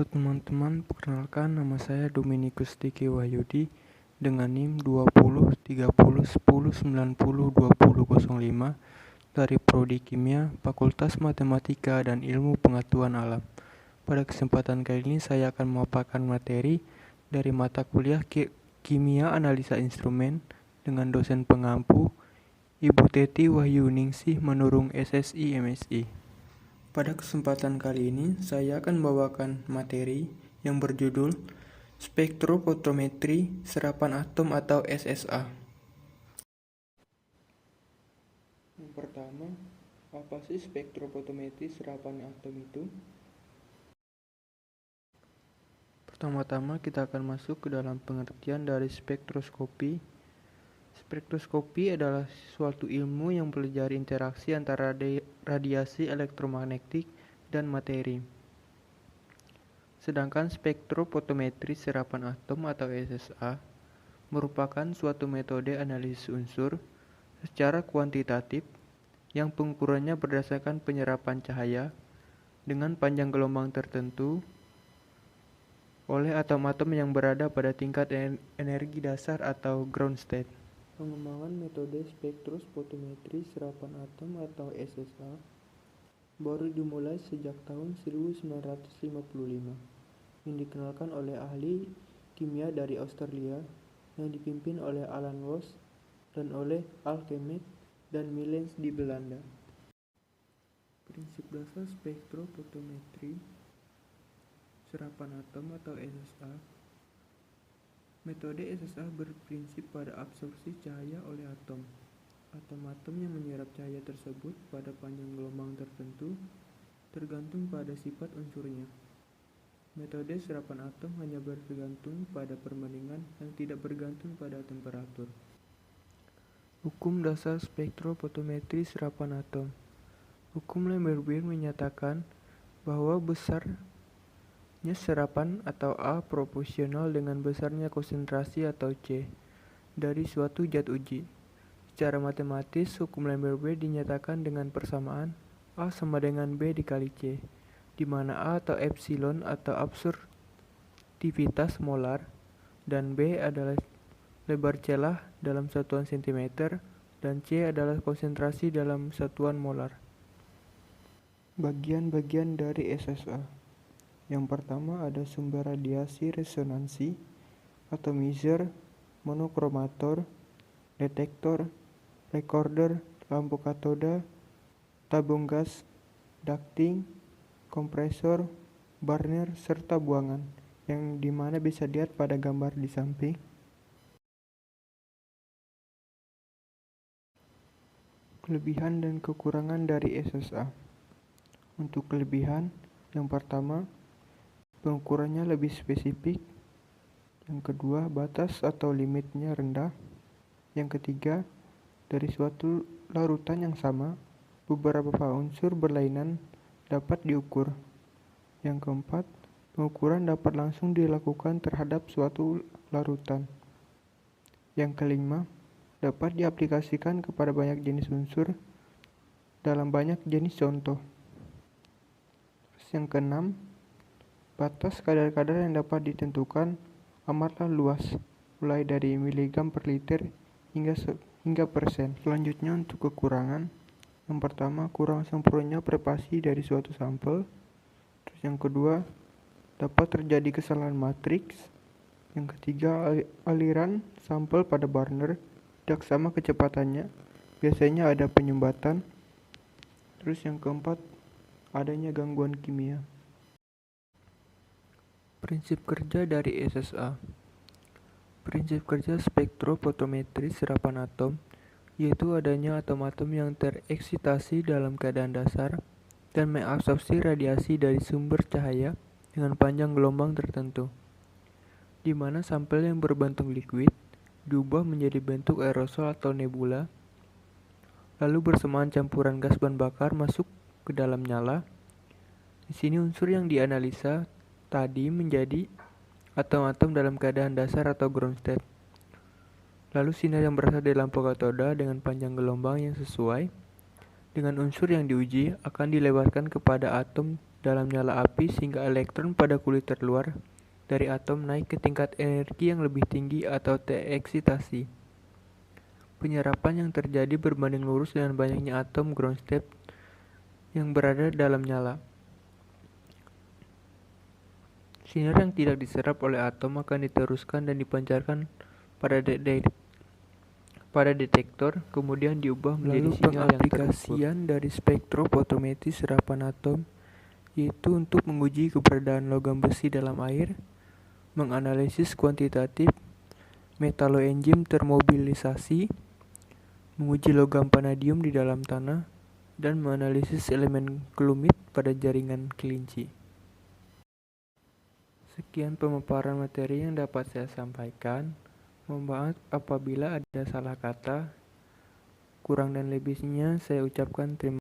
Halo teman-teman, perkenalkan nama saya Dominikus Diki Wahyudi dengan NIM 20 30 10 10 90 2005 dari Prodi Kimia, Fakultas Matematika dan Ilmu Pengetahuan Alam. Pada kesempatan kali ini saya akan memaparkan materi dari mata kuliah Kimia Analisa Instrumen dengan dosen pengampu Ibu Teti Wahyuningsih Manurung SSI MSI. Pada kesempatan kali ini, saya akan membawakan materi yang berjudul Spektrofotometri Serapan Atom atau SSA. Yang pertama, apa sih spektrofotometri serapan atom itu? Pertama-tama kita akan masuk ke dalam pengertian dari spektroskopi. Spektroskopi adalah suatu ilmu yang mempelajari interaksi antara radiasi elektromagnetik dan materi. Sedangkan spektrofotometri serapan atom atau SSA merupakan suatu metode analisis unsur secara kuantitatif yang pengukurannya berdasarkan penyerapan cahaya dengan panjang gelombang tertentu oleh atom-atom yang berada pada tingkat energi dasar atau ground state. Pengembangan metode spektrofotometri serapan atom atau SSA baru dimulai sejak tahun 1955 yang dikenalkan oleh ahli kimia dari Australia yang dipimpin oleh Alan Ross dan oleh Alchemist dan Millens di Belanda. Prinsip dasar spektrofotometri serapan atom atau SSA. Metode SSA berprinsip pada absorpsi cahaya oleh atom. Atom-atom yang menyerap cahaya tersebut pada panjang gelombang tertentu tergantung pada sifat unsurnya. Metode serapan atom hanya bergantung pada perbandingan yang tidak bergantung pada temperatur. Hukum dasar spektrofotometri serapan atom. Hukum Lambert-Wiens menyatakan bahwa besarnya serapan atau A proporsional dengan besarnya konsentrasi atau C dari suatu zat uji. Secara matematis, hukum Lambert-Wiens dinyatakan dengan persamaan A sama dengan B dikali C, di mana A atau epsilon atau absorptivitas molar dan B adalah lebar celah dalam satuan cm dan C adalah konsentrasi dalam satuan molar. Bagian-bagian dari SSA. Yang pertama ada sumber radiasi resonansi, atomizer, monokromator, detektor, recorder, lampu katoda, tabung gas, ducting, kompresor, burner, serta buangan, yang dimana bisa dilihat pada gambar di samping. Kelebihan dan kekurangan dari SSA. Untuk kelebihan, yang pertama, pengukurannya lebih spesifik. Yang kedua, batas atau limitnya rendah. Yang ketiga, dari suatu larutan yang sama, beberapa unsur berlainan dapat diukur. Yang keempat, pengukuran dapat langsung dilakukan terhadap suatu larutan. Yang kelima, dapat diaplikasikan kepada banyak jenis unsur dalam banyak jenis contoh. Yang keenam, batas kadar-kadar yang dapat ditentukan amatlah luas, mulai dari miligram per liter hingga persen. Selanjutnya untuk kekurangan, yang pertama kurang sempurnanya preparasi dari suatu sampel. Terus yang kedua, dapat terjadi kesalahan matriks. Yang ketiga, aliran sampel pada burner tidak sama kecepatannya, biasanya ada penyumbatan. Terus yang keempat, adanya gangguan kimia. Prinsip kerja dari SSA. Prinsip kerja spektrofotometri serapan atom yaitu adanya atom-atom yang tereksitasi dalam keadaan dasar dan mengabsorpsi radiasi dari sumber cahaya dengan panjang gelombang tertentu, di mana sampel yang berbentuk liquid diubah menjadi bentuk aerosol atau nebula, lalu bersamaan campuran gas bahan bakar masuk ke dalam nyala. Di sini unsur yang dianalisa tadi menjadi atom-atom dalam keadaan dasar atau ground state. Lalu sinar yang berasal dari lampu katoda dengan panjang gelombang yang sesuai dengan unsur yang diuji akan dilewatkan kepada atom dalam nyala api sehingga elektron pada kulit terluar dari atom naik ke tingkat energi yang lebih tinggi atau tereksitasi. Penyerapan yang terjadi berbanding lurus dengan banyaknya atom ground state yang berada dalam nyala. Sinar yang tidak diserap oleh atom akan diteruskan dan dipancarkan pada detektor, kemudian diubah menjadi sinyal yang terukur. Pengaplikasian dari spektrofotometri serapan atom yaitu untuk menguji keberadaan logam besi dalam air, menganalisis kuantitatif metaloenzim termobilisasi, menguji logam vanadium di dalam tanah, dan menganalisis elemen kelumit pada jaringan kelinci. Sekian pemaparan materi yang dapat saya sampaikan. Mohon maaf apabila ada salah kata, kurang dan lebihnya saya ucapkan terima kasih.